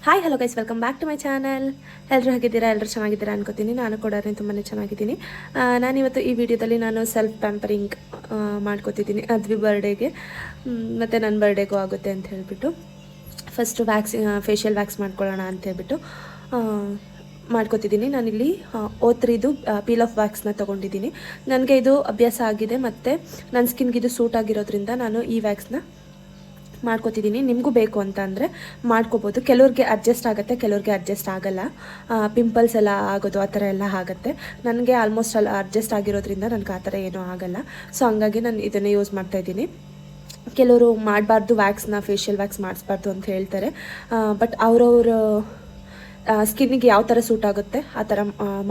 Hi hello guys, welcome back to my channel. ಎಲ್ಲರೂ ಹೇಗಿದ್ದೀರಾ? ಎಲ್ಲರೂ ಚೆನ್ನಾಗಿದ್ದೀರಾ ಅನ್ಕೋತೀನಿ. ನಾನು ಕೂಡ ತುಂಬಾ ಚೆನ್ನಾಗಿದ್ದೀನಿ. ನಾನಿವತ್ತು ಈ ವಿಡಿಯೋದಲ್ಲಿ ನಾನು ಸೆಲ್ಫ್ ಪ್ಯಾಂಪರಿಂಗ್ ಮಾಡ್ಕೋತಿದ್ದೀನಿ ಅದ್ವಿ ಬರ್ಡೇಗೆ, ಮತ್ತು ನನ್ನ ಬರ್ಡೇಗೂ ಆಗುತ್ತೆ ಅಂತ ಹೇಳಿಬಿಟ್ಟು ಫಸ್ಟು ಫೇಶಿಯಲ್ ವ್ಯಾಕ್ಸ್ ಮಾಡ್ಕೊಳ್ಳೋಣ ಅಂತ ಹೇಳ್ಬಿಟ್ಟು ಮಾಡ್ಕೋತಿದ್ದೀನಿ. ನಾನಿಲ್ಲಿ O3 ಪೀಲ್ ಆಫ್ ವ್ಯಾಕ್ಸ್ನ ತೊಗೊಂಡಿದ್ದೀನಿ. ನನಗೆ ಇದು ಅಭ್ಯಾಸ ಆಗಿದೆ ಮತ್ತು ನನ್ನ ಸ್ಕಿನ್ಗೆ ಇದು ಸೂಟ್ ಆಗಿರೋದ್ರಿಂದ ನಾನು ಈ ವ್ಯಾಕ್ಸ್ನ ಮಾಡ್ಕೋತಿದ್ದೀನಿ. ನಿಮಗೂ ಬೇಕು ಅಂತ ಅಂದರೆ ಮಾಡ್ಕೋಬೋದು. ಕೆಲವ್ರಿಗೆ ಅಡ್ಜಸ್ಟ್ ಆಗುತ್ತೆ, ಕೆಲವ್ರಿಗೆ ಅಡ್ಜಸ್ಟ್ ಆಗಲ್ಲ. ಪಿಂಪಲ್ಸ್ ಎಲ್ಲ ಆಗೋದು ಆ ಥರ ಎಲ್ಲ ಆಗುತ್ತೆ. ನನಗೆ ಆಲ್ಮೋಸ್ಟ್ ಅಡ್ಜಸ್ಟ್ ಆಗಿರೋದ್ರಿಂದ ನನಗೆ ಆ ಥರ ಏನೂ ಆಗಲ್ಲ. ಸೊ ಹಂಗಾಗಿ ನಾನು ಇದನ್ನೇ ಯೂಸ್ ಮಾಡ್ತಾಯಿದ್ದೀನಿ. ಕೆಲವರು ಮಾಡಬಾರ್ದು ವ್ಯಾಕ್ಸ್ನ, ಫೇಶಿಯಲ್ ವ್ಯಾಕ್ಸ್ ಮಾಡಿಸ್ಬಾರ್ದು ಅಂತ ಹೇಳ್ತಾರೆ. ಬಟ್ ಅವರವ್ರ ಸ್ಕಿನ್ನಿಗೆ ಯಾವ ಥರ ಸೂಟ್ ಆಗುತ್ತೆ ಆ ಥರ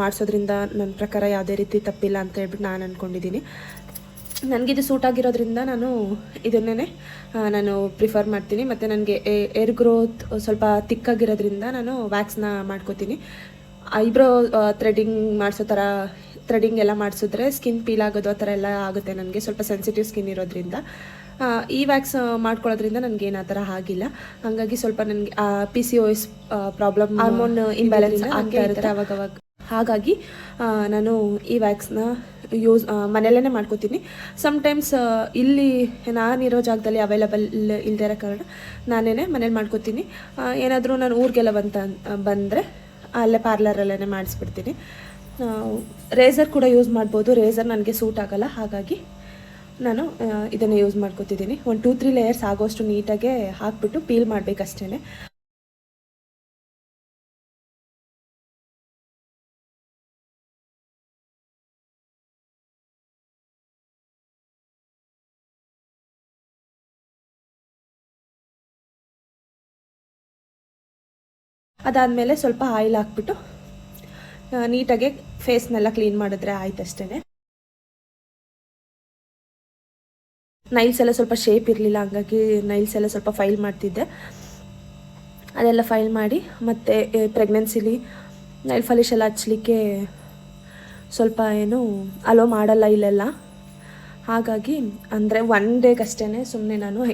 ಮಾಡಿಸೋದ್ರಿಂದ ನನ್ನ ಪ್ರಕಾರ ಯಾವುದೇ ರೀತಿ ತಪ್ಪಿಲ್ಲ ಅಂತ ಹೇಳ್ಬಿಟ್ಟು ನಾನು ಅಂದ್ಕೊಂಡಿದ್ದೀನಿ. ನನಗಿದು ಸೂಟ್ ಆಗಿರೋದ್ರಿಂದ ಇದನ್ನೇ ನಾನು ಪ್ರಿಫರ್ ಮಾಡ್ತೀನಿ. ಮತ್ತು ನನಗೆ ಏರ್ ಗ್ರೋತ್ ಸ್ವಲ್ಪ ತಿಕ್ಕಾಗಿರೋದ್ರಿಂದ ನಾನು ವ್ಯಾಕ್ಸ್ನ ಮಾಡ್ಕೋತೀನಿ. ಐಬ್ರೋ ಥ್ರೆಡಿಂಗ್ ಎಲ್ಲ ಮಾಡಿಸಿದ್ರೆ ಸ್ಕಿನ್ ಪೀಲ್ ಆಗೋದು ಆ ಥರ ಎಲ್ಲ ಆಗುತ್ತೆ. ನನಗೆ ಸ್ವಲ್ಪ ಸೆನ್ಸಿಟಿವ್ ಸ್ಕಿನ್ ಇರೋದ್ರಿಂದ ಈ ವ್ಯಾಕ್ಸ್ ಮಾಡ್ಕೊಳ್ಳೋದ್ರಿಂದ ನನಗೇನು ಆ ಥರ ಆಗಿಲ್ಲ. ಹಾಗಾಗಿ ಸ್ವಲ್ಪ ನನಗೆ PCOS ಪ್ರಾಬ್ಲಮ್, ಹಾರ್ಮೋನ್ ಇಂಬ್ಯಾಲೆನ್ಸ್ ಆಗ್ತಾ ಇರುತ್ತೆ ಅವಾಗವಾಗ. ಹಾಗಾಗಿ ನಾನು ಈ ವ್ಯಾಕ್ಸ್ನ ಮನೆಯಲ್ಲೇ ಮಾಡ್ಕೋತೀನಿ. ಸಮ್ಟೈಮ್ಸ್ ಇಲ್ಲಿ ನಾನಿರೋ ಜಾಗದಲ್ಲಿ ಅವೈಲಬಲ್ ಇಲ್ಲದೇ ಇರೋ ಕಾರಣ ನಾನೇ ಮನೇಲಿ ಮಾಡ್ಕೋತೀನಿ. ಏನಾದರೂ ನಾನು ಊರಿಗೆಲ್ಲ ಬಂದರೆ ಅಲ್ಲೇ ಪಾರ್ಲರಲ್ಲೇ ಮಾಡಿಸ್ಬಿಡ್ತೀನಿ. ರೇಸರ್ ಕೂಡ ಯೂಸ್ ಮಾಡ್ಬೋದು. ರೇಸರ್ ನನಗೆ ಸೂಟ್ ಆಗೋಲ್ಲ, ಹಾಗಾಗಿ ನಾನು ಇದನ್ನು ಯೂಸ್ ಮಾಡ್ಕೋತಿದ್ದೀನಿ. 1-2-3 ಲೇಯರ್ಸ್ ಆಗೋಷ್ಟು ನೀಟಾಗೆ ಹಾಕ್ಬಿಟ್ಟು ಪೀಲ್ ಮಾಡಬೇಕಷ್ಟೇ. ಅದಾದಮೇಲೆ ಸ್ವಲ್ಪ ಆಯಿಲ್ ಹಾಕ್ಬಿಟ್ಟು ನೀಟಾಗೆ ಫೇಸ್ನೆಲ್ಲ ಕ್ಲೀನ್ ಮಾಡಿದ್ರೆ ಆಯ್ತಷ್ಟೇ. ನೈಲ್ಸ್ ಎಲ್ಲ ಸ್ವಲ್ಪ ಶೇಪ್ ಇರಲಿಲ್ಲ, ಹಂಗಾಗಿ ನೈಲ್ಸ್ ಎಲ್ಲ ಸ್ವಲ್ಪ ಫೈಲ್ ಮಾಡ್ತಿದ್ದೆ. ಅದೆಲ್ಲ ಫೈಲ್ ಮಾಡಿ ಮತ್ತು ಪ್ರೆಗ್ನೆನ್ಸಿಲಿ ನೈಲ್ ಪಾಲಿಶ್ ಎಲ್ಲ ಹಚ್ಚಲಿಕ್ಕೆ ಸ್ವಲ್ಪ ಅಲೋ ಮಾಡಲ್ಲ ಇಲ್ಲೆಲ್ಲ. ಹಾಗಾಗಿ ಅಂದರೆ 1 ಡೇಗಷ್ಟೇ ಸುಮ್ಮನೆ ನಾನು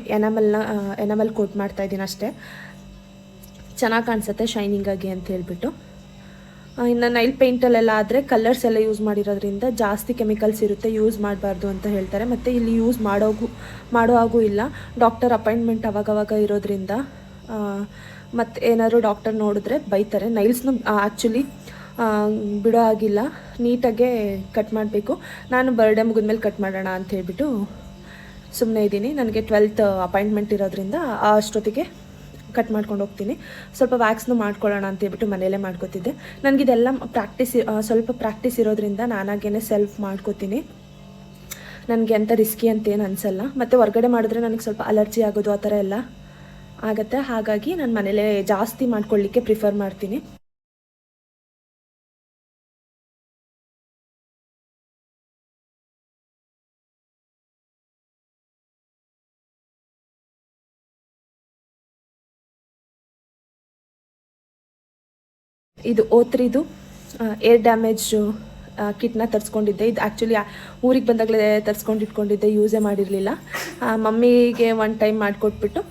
ಎನಮಲ್ ಕೋಟ್ ಮಾಡ್ತಾಯಿದ್ದೀನಿ ಅಷ್ಟೇ. ಚೆನ್ನಾಗಿ ಕಾಣಿಸುತ್ತೆ ಶೈನಿಂಗಾಗಿ ಅಂತ ಹೇಳ್ಬಿಟ್ಟು. ಇನ್ನು ನೈಲ್ ಪೇಂಟಲ್ಲೆಲ್ಲ ಆದರೆ ಕಲರ್ಸ್ ಎಲ್ಲ ಯೂಸ್ ಮಾಡಿರೋದ್ರಿಂದ ಜಾಸ್ತಿ ಕೆಮಿಕಲ್ಸ್ ಇರುತ್ತೆ, ಯೂಸ್ ಮಾಡಬಾರ್ದು ಅಂತ ಹೇಳ್ತಾರೆ. ಮತ್ತು ಇಲ್ಲಿ ಯೂಸ್ ಮಾಡೋ ಹಾಗೂ ಇಲ್ಲ. ಡಾಕ್ಟರ್ ಅಪಾಯಿಂಟ್ಮೆಂಟ್ ಅವಾಗವಾಗ ಇರೋದ್ರಿಂದ ಮತ್ತು ಏನಾದರೂ ಡಾಕ್ಟರ್ ನೋಡಿದ್ರೆ ಬೈತಾರೆ. ನೈಲ್ಸ್ನು ಆ್ಯಕ್ಚುಲಿ ಬಿಡೋ ಆಗಿಲ್ಲ, ನೀಟಾಗೆ ಕಟ್ ಮಾಡಬೇಕು. ನಾನು ಬರ್ಡೇ ಮುಗಿದ್ಮೇಲೆ ಕಟ್ ಮಾಡೋಣ ಅಂತ ಹೇಳ್ಬಿಟ್ಟು ಸುಮ್ಮನೆ ಇದ್ದೀನಿ. ನನಗೆ 12th ಅಪಾಯಿಂಟ್ಮೆಂಟ್ ಇರೋದ್ರಿಂದ ಅಷ್ಟೊತ್ತಿಗೆ ಕಟ್ ಮಾಡ್ಕೊಂಡು ಹೋಗ್ತೀನಿ. ಸ್ವಲ್ಪ ವ್ಯಾಕ್ಸ್ನು ಮಾಡ್ಕೊಳ್ಳೋಣ ಅಂತ ಹೇಳ್ಬಿಟ್ಟು ಮನೆಯಲ್ಲೇ ಮಾಡ್ಕೋತಿದ್ದೆ. ನನಗಿದೆಲ್ಲ ಸ್ವಲ್ಪ ಪ್ರಾಕ್ಟೀಸ್ ಇರೋದ್ರಿಂದ ನಾನಾಗೇ ಸೆಲ್ಫ್ ಮಾಡ್ಕೋತೀನಿ. ನನಗೆ ಅಂಥ ರಿಸ್ಕಿ ಅಂತೇನು ಅನಿಸಲ್ಲ. ಮತ್ತು ಹೊರ್ಗಡೆ ಮಾಡಿದ್ರೆ ನನಗೆ ಸ್ವಲ್ಪ ಅಲರ್ಜಿ ಆಗೋದು ಆ ಥರ ಎಲ್ಲ ಆಗುತ್ತೆ. ಹಾಗಾಗಿ ನಾನು ಮನೇಲೇ ಜಾಸ್ತಿ ಮಾಡ್ಕೊಳ್ಳಿಕ್ಕೆ ಪ್ರಿಫರ್ ಮಾಡ್ತೀನಿ. ಇದು O3 ಏರ್ ಡ್ಯಾಮೇಜು ಕಿಟ್ನ ತರಿಸ್ಕೊಂಡಿದ್ದೆ. ಇದು ಆ್ಯಕ್ಚುಲಿ ಊರಿಗೆ ಬಂದಾಗಲೇ ಇಟ್ಕೊಂಡಿದ್ದೆ, ಯೂಸೇ ಮಾಡಿರಲಿಲ್ಲ. ಮಮ್ಮಿಗೆ 1 ಟೈಮ್ ಮಾಡಿಕೊಟ್ಬಿಟ್ಟು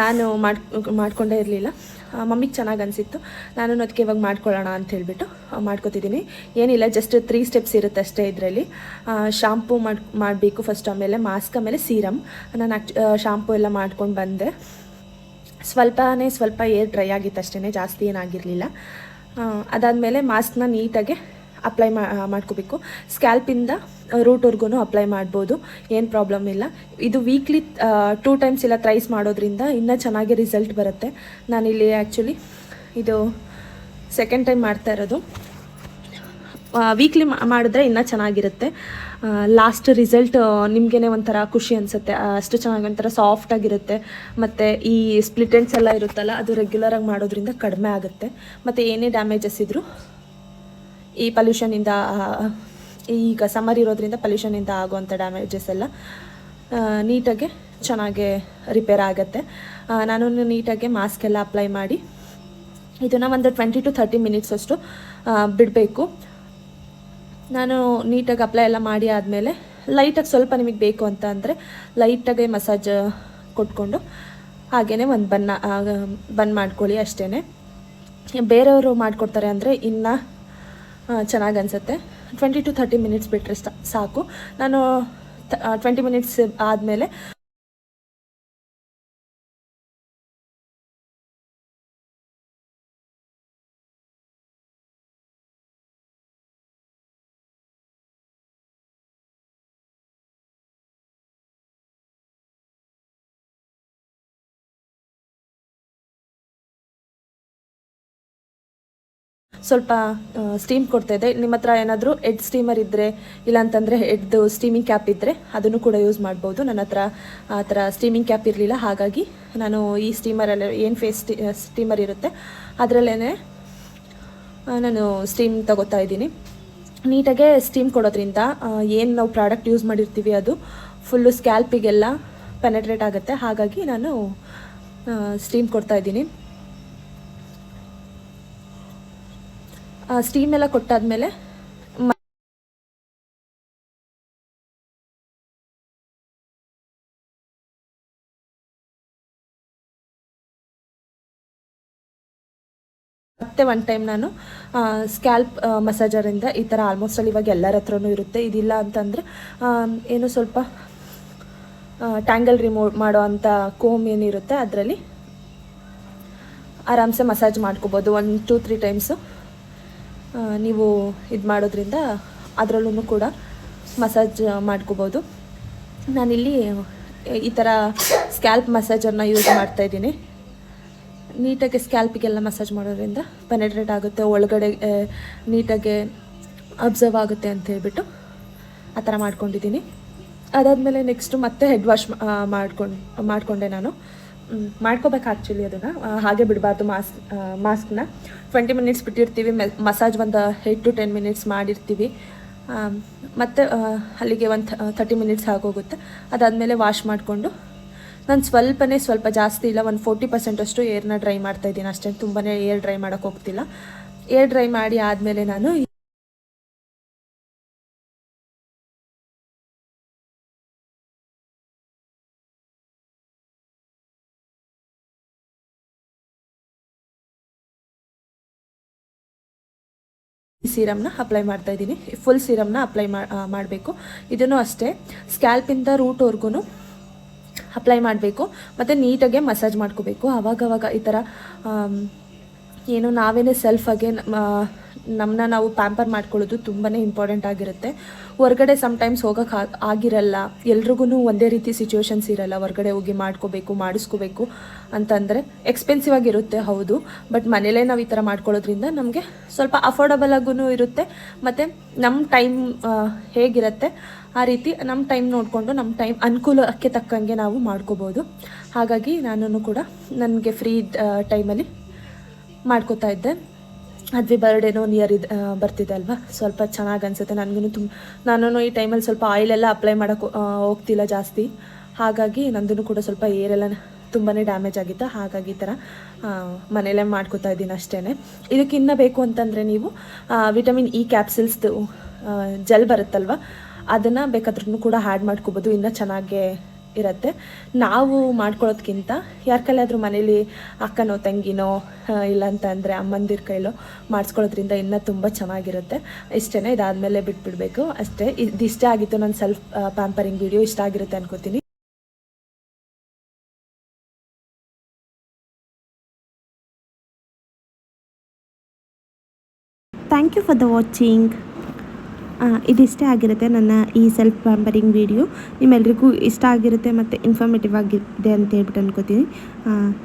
ನಾನು ಮಾಡ್ಕೊಂಡೇ ಇರಲಿಲ್ಲ. ಮಮ್ಮಿಗೆ ಚೆನ್ನಾಗಿ ಅನಿಸಿತ್ತು. ನಾನು ಅದಕ್ಕೆ ಇವಾಗ ಮಾಡ್ಕೊಳ್ಳೋಣ ಅಂತ ಹೇಳ್ಬಿಟ್ಟು ಮಾಡ್ಕೋತಿದ್ದೀನಿ. ಏನಿಲ್ಲ, ಜಸ್ಟ್ 3 ಸ್ಟೆಪ್ಸ್ ಇರುತ್ತೆ ಅಷ್ಟೇ ಇದರಲ್ಲಿ. ಶಾಂಪೂ ಮಾಡಬೇಕು ಫಸ್ಟ್, ಆಮೇಲೆ ಮಾಸ್ಕ್, ಆಮೇಲೆ ಸೀರಮ್. ನಾನು ಶಾಂಪೂ ಎಲ್ಲ ಮಾಡ್ಕೊಂಡು ಬಂದೆ. ಸ್ವಲ್ಪ ಏರ್ ಡ್ರೈ ಆಗಿತ್ತು ಅಷ್ಟೇ, ಜಾಸ್ತಿ ಏನಾಗಿರಲಿಲ್ಲ. ಅದಾದಮೇಲೆ ಮಾಸ್ಕ್ನ ನೀಟಾಗೆ ಅಪ್ಲೈ ಮಾಡ್ಕೋಬೇಕು. ಸ್ಕ್ಯಾಲ್ಪಿಂದ ರೂಟ್ವರೆಗೂ ಅಪ್ಲೈ ಮಾಡ್ಬೋದು, ಏನು ಪ್ರಾಬ್ಲಮ್ ಇಲ್ಲ. ಇದು ವೀಕ್ಲಿ 2 ಟೈಮ್ಸ್ ಇಲ್ಲ ಥ್ರೈಸ್ ಮಾಡೋದ್ರಿಂದ ಇನ್ನೂ ಚೆನ್ನಾಗಿ ರಿಸಲ್ಟ್ ಬರುತ್ತೆ. ನಾನಿಲ್ಲಿ ಆ್ಯಕ್ಚುಲಿ ಇದು 2nd ಟೈಮ್ ಮಾಡ್ತಾ ಇರೋದು. ವೀಕ್ಲಿ ಮಾಡಿದ್ರೆ ಇನ್ನೂ ಚೆನ್ನಾಗಿರುತ್ತೆ. ಲಾಸ್ಟ್ ರಿಸಲ್ಟ್ ನಿಮಗೇ ಒಂಥರ ಖುಷಿ ಅನಿಸುತ್ತೆ. ಅಷ್ಟು ಚೆನ್ನಾಗಿ ಒಂಥರ ಸಾಫ್ಟಾಗಿರುತ್ತೆ. ಮತ್ತು ಈ ಸ್ಪ್ಲಿಟೆಂಟ್ಸ್ ಎಲ್ಲ ಇರುತ್ತಲ್ಲ, ಅದು ರೆಗ್ಯುಲರಾಗಿ ಮಾಡೋದ್ರಿಂದ ಕಡಿಮೆ ಆಗುತ್ತೆ. ಮತ್ತು ಏನೇ ಡ್ಯಾಮೇಜಸ್ ಇದ್ದರೂ ಈ ಪಲ್ಯೂಷನಿಂದ, ಈಗ ಸಮ್ಮರ್ ಇರೋದ್ರಿಂದ ಪಲ್ಯೂಷನಿಂದ ಆಗೋವಂಥ ಡ್ಯಾಮೇಜಸ್ ಎಲ್ಲ ನೀಟಾಗೆ ಚೆನ್ನಾಗೆ ರಿಪೇರ್ ಆಗುತ್ತೆ. ನಾನು ನೀಟಾಗೆ ಮಾಸ್ಕ್ ಎಲ್ಲ ಅಪ್ಲೈ ಮಾಡಿ ಇದನ್ನು ಒಂದು 20 to 30 ಮಿನಿಟ್ಸ್ ಅಷ್ಟು ಬಿಡಬೇಕು. ನಾನು ನೀಟಾಗಿ ಅಪ್ಲೈ ಎಲ್ಲ ಮಾಡಿ ಆದಮೇಲೆ ಲೈಟಾಗಿ ಸ್ವಲ್ಪ ನಿಮಗೆ ಬೇಕು ಅಂತ ಅಂದರೆ ಲೈಟಾಗಿ ಮಸಾಜ್ ಕೊಟ್ಕೊಂಡು ಹಾಗೆಯೇ ಒಂದು ಬನ್ ಮಾಡ್ಕೊಳ್ಳಿ ಅಷ್ಟೇ. ಬೇರೆಯವರು ಮಾಡಿಕೊಡ್ತಾರೆ ಅಂದರೆ ಇನ್ನೂ ಚೆನ್ನಾಗಿ ಅನಿಸುತ್ತೆ. 20 to 30 ಮಿನಿಟ್ಸ್ ಬಿಟ್ಟರೆ ಸಾಕು. ನಾನು 20 ಮಿನಿಟ್ಸ್ ಆದಮೇಲೆ ಸ್ವಲ್ಪ ಸ್ಟೀಮ್ ಕೊಡ್ತಾಯಿದ್ದೆ. ನಿಮ್ಮ ಹತ್ರ ಏನಾದರೂ ಹೆಡ್ ಸ್ಟೀಮರ್ ಇದ್ದರೆ, ಇಲ್ಲಾಂತಂದರೆ ಹೆಡ್ದು ಸ್ಟೀಮಿಂಗ್ ಕ್ಯಾಪ್ ಇದ್ದರೆ ಅದನ್ನು ಕೂಡ ಯೂಸ್ ಮಾಡ್ಬೋದು. ನನ್ನ ಹತ್ರ ಆ ಥರ ಸ್ಟೀಮಿಂಗ್ ಕ್ಯಾಪ್ ಇರಲಿಲ್ಲ, ಹಾಗಾಗಿ ನಾನು ಈ ಸ್ಟೀಮರಲ್ಲಿ ಏನು ಫೇಸ್ ಸ್ಟೀಮರ್ ಇರುತ್ತೆ ಅದರಲ್ಲೇ ನಾನು ಸ್ಟೀಮ್ ತಗೋತಾ ಇದ್ದೀನಿ. ನೀಟಾಗೆ ಸ್ಟೀಮ್ ಕೊಡೋದ್ರಿಂದ ಏನು ನಾವು ಪ್ರಾಡಕ್ಟ್ ಯೂಸ್ ಮಾಡಿರ್ತೀವಿ ಅದು ಫುಲ್ಲು ಸ್ಕ್ಯಾಲ್ಪಿಗೆಲ್ಲ ಪೆನೆಟ್ರೇಟ್ ಆಗುತ್ತೆ. ಹಾಗಾಗಿ ನಾನು ಸ್ಟೀಮ್ ಕೊಡ್ತಾಯಿದ್ದೀನಿ. ಸ್ಟೀಮ್ ಎಲ್ಲ ಕೊಟ್ಟಾದಮೇಲೆ ಮತ್ತೆ ಒನ್ ಟೈಮ್ ನಾನು ಸ್ಕ್ಯಾಲ್ಪ್ ಮಸಾಜರಿಂದ, ಈ ಥರ ಆಲ್ಮೋಸ್ಟಲ್ಲಿ ಇವಾಗ ಎಲ್ಲರ ಹತ್ರನೂ ಇರುತ್ತೆ, ಇದಿಲ್ಲ ಅಂತಂದರೆ ಏನು ಸ್ವಲ್ಪ ಟ್ಯಾಂಗಲ್ ರಿಮೂವ್ ಮಾಡೋ ಅಂಥ ಕೋಮ್ ಏನಿರುತ್ತೆ ಅದರಲ್ಲಿ ಆರಾಮ್ಸೆ ಮಸಾಜ್ ಮಾಡ್ಕೋಬೋದು. 1-2-3 ಟೈಮ್ಸು ನೀವು ಇದು ಮಾಡೋದ್ರಿಂದ ಅದರಲ್ಲೂ ಕೂಡ ಮಸಾಜ್ ಮಾಡ್ಕೋಬೋದು. ನಾನಿಲ್ಲಿ ಈ ಥರ ಸ್ಕ್ಯಾಲ್ಪ್ ಮಸಾಜರ್ನ ಯೂಸ್ ಮಾಡ್ತಾಯಿದ್ದೀನಿ. ನೀಟಾಗಿ ಸ್ಕ್ಯಾಲ್ಪಿಗೆಲ್ಲ ಮಸಾಜ್ ಮಾಡೋದ್ರಿಂದ ಪೆನೆಟ್ರೇಟ್ ಆಗುತ್ತೆ, ಒಳಗಡೆ ನೀಟಾಗಿ ಅಬ್ಸರ್ವ್ ಆಗುತ್ತೆ ಅಂತ ಹೇಳ್ಬಿಟ್ಟು ಆ ಥರ ಮಾಡ್ಕೊಂಡಿದ್ದೀನಿ. ಅದಾದಮೇಲೆ ನೆಕ್ಸ್ಟು ಮತ್ತೆ ಹೆಡ್ ವಾಶ್ ಮಾಡಿಕೊಂಡೆ ನಾನು. ಮಾಡ್ಕೋಬೇಕು ಆ್ಯಕ್ಚುಲಿ ಅದನ್ನು, ಹಾಗೆ ಬಿಡಬಾರ್ದು. ಮಾಸ್ಕ್ನ 20 ಮಿನಿಟ್ಸ್ ಬಿಟ್ಟಿರ್ತೀವಿ, ಮಸಾಜ್ ಒಂದು 8 to 10 ಮಿನಿಟ್ಸ್ ಮಾಡಿರ್ತೀವಿ, ಮತ್ತು ಅಲ್ಲಿಗೆ ಒಂದು 30 ಮಿನಿಟ್ಸ್ ಆಗೋಗುತ್ತೆ. ಅದಾದಮೇಲೆ ವಾಶ್ ಮಾಡಿಕೊಂಡು ನಾನು ಸ್ವಲ್ಪ ಜಾಸ್ತಿ ಇಲ್ಲ, ಒಂದು 40% ಅಷ್ಟು ಏರ್ನ ಡ್ರೈ ಮಾಡ್ತಾಯಿದ್ದೀನಿ ಅಷ್ಟೇ. ತುಂಬಾ ಏರ್ ಡ್ರೈ ಮಾಡೋಕ್ಕೆ ಹೋಗ್ತಿಲ್ಲ. ಏರ್ ಡ್ರೈ ಮಾಡಿ ಆದಮೇಲೆ ನಾನು ಸೀರಮ್ನ ಅಪ್ಲೈ ಮಾಡ್ತಾಯಿದ್ದೀನಿ. ಫುಲ್ ಸೀರಮ್ನ ಅಪ್ಲೈ ಮಾಡಬೇಕು. ಇದನ್ನು ಅಷ್ಟೇ ಸ್ಕ್ಯಾಲ್ಪಿಂದ ರೂಟ್ವರೆಗೂ ಅಪ್ಲೈ ಮಾಡಬೇಕು, ಮತ್ತು ನೀಟಾಗೆ ಮಸಾಜ್ ಮಾಡ್ಕೋಬೇಕು. ಆವಾಗವಾಗ ಈ ಥರ ಏನು ನಾವೇ ಸೆಲ್ಫಾಗೆ ನಮ್ಮನ್ನ ನಾವು ಪ್ಯಾಂಪರ್ ಮಾಡ್ಕೊಳ್ಳೋದು ತುಂಬಾ ಇಂಪಾರ್ಟೆಂಟ್ ಆಗಿರುತ್ತೆ. ಹೊರಗಡೆ ಸಮ್ಟೈಮ್ಸ್ ಹೋಗೋಕ್ಕೆ ಆಗಿರಲ್ಲ, ಎಲ್ರಿಗೂ ಒಂದೇ ರೀತಿ ಸಿಚುವೇಶನ್ಸ್ ಇರಲ್ಲ. ಹೊರಗಡೆ ಹೋಗಿ ಮಾಡಿಸ್ಕೋಬೇಕು ಅಂತಂದರೆ ಎಕ್ಸ್ಪೆನ್ಸಿವ್ ಆಗಿರುತ್ತೆ, ಹೌದು. ಬಟ್ ಮನೇಲೇ ನಾವು ಈ ಥರ ಮಾಡ್ಕೊಳ್ಳೋದ್ರಿಂದ ನಮಗೆ ಸ್ವಲ್ಪ ಅಫೋರ್ಡಬಲ್ ಆಗೂ ಇರುತ್ತೆ, ಮತ್ತು ನಮ್ಮ ಟೈಮ್ ಹೇಗಿರುತ್ತೆ ಆ ರೀತಿ ನಮ್ಮ ಟೈಮ್ ನೋಡಿಕೊಂಡು ನಮ್ಮ ಟೈಮ್ ಅನುಕೂಲಕ್ಕೆ ತಕ್ಕಂಗೆ ನಾವು ಮಾಡ್ಕೋಬೋದು. ಹಾಗಾಗಿ ನಾನು ಕೂಡ ನನಗೆ ಫ್ರೀ ಟೈಮಲ್ಲಿ ಮಾಡ್ಕೋತಾ ಇದ್ದೆ. ಅದ್ವಿ ಬರ್ಡೇನೋ ನಿಯರ್ ಬರ್ತಿದೆ ಅಲ್ವಾ, ಸ್ವಲ್ಪ ಚೆನ್ನಾಗಿ ಅನಿಸುತ್ತೆ ನನಗೂ. ನಾನು ಈ ಟೈಮಲ್ಲಿ ಸ್ವಲ್ಪ ಆಯಿಲೆಲ್ಲ ಅಪ್ಲೈ ಮಾಡೋಕ್ಕೆ ಹೋಗ್ತಿಲ್ಲ ಜಾಸ್ತಿ, ಹಾಗಾಗಿ ನಂದು ಕೂಡ ಸ್ವಲ್ಪ ಏರೆಲ್ಲ ತುಂಬಾ ಡ್ಯಾಮೇಜ್ ಆಗಿತ್ತು. ಹಾಗಾಗಿ ಈ ಥರ ಮನೆಯಲ್ಲೇ ಮಾಡ್ಕೋತಾ ಇದ್ದೀನಿ ಅಷ್ಟೇ. ಇದಕ್ಕಿನ್ನ ಬೇಕು ಅಂತಂದರೆ ನೀವು ವಿಟಮಿನ್ ಇ ಕ್ಯಾಪ್ಸಿಲ್ಸ್ದು ಜೆಲ್ ಬರುತ್ತಲ್ವ, ಅದನ್ನು ಬೇಕಾದ್ರೂ ಕೂಡ ಆ್ಯಡ್ ಮಾಡ್ಕೋಬೋದು, ಇನ್ನೂ ಚೆನ್ನಾಗೇ ಇರುತ್ತೆ. ನಾವು ಮಾಡ್ಕೊಳ್ಳೋದ್ಕಿಂತ ಯಾರ ಕೈಲಾದರೂ ಮನೇಲಿ ಅಕ್ಕನೋ ತಂಗಿನೋ ಇಲ್ಲಾಂತಂದರೆ ಅಮ್ಮಂದಿರ ಕೈಲೋ ಮಾಡಿಸ್ಕೊಳ್ಳೋದ್ರಿಂದ ಇನ್ನೂ ತುಂಬ ಚೆನ್ನಾಗಿರುತ್ತೆ. ಇಷ್ಟೇ, ಇದಾದಮೇಲೆ ಬಿಟ್ಬಿಡಬೇಕು ಅಷ್ಟೇ. ಇಷ್ಟ ಆಗಿತ್ತು ನನ್ನ ಸೆಲ್ಫ್ ಪ್ಯಾಂಪರಿಂಗ್ ವಿಡಿಯೋ. ಇಷ್ಟ ಆಗಿರುತ್ತೆ ಅನ್ಕೋತೀನಿ. Thank you for the watching. ಇದಿಷ್ಟೇ ಆಗಿರುತ್ತೆ ನನ್ನ ಈ ಸೆಲ್ಫ್ ಪ್ಯಾಂಪರಿಂಗ್ ವಿಡಿಯೋ. ನಿಮ್ಮೆಲ್ರಿಗೂ ಇಷ್ಟ ಆಗಿರುತ್ತೆ ಮತ್ತು ಇನ್ಫಾರ್ಮೇಟಿವ್ ಆಗಿದೆ ಅಂತ ಹೇಳ್ಬಿಟ್ಟು ಅನ್ಕೋತೀನಿ.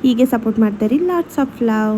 ಹೀಗೆ ಸಪೋರ್ಟ್ ಮಾಡ್ತಾಯಿರಿ. Lots of love.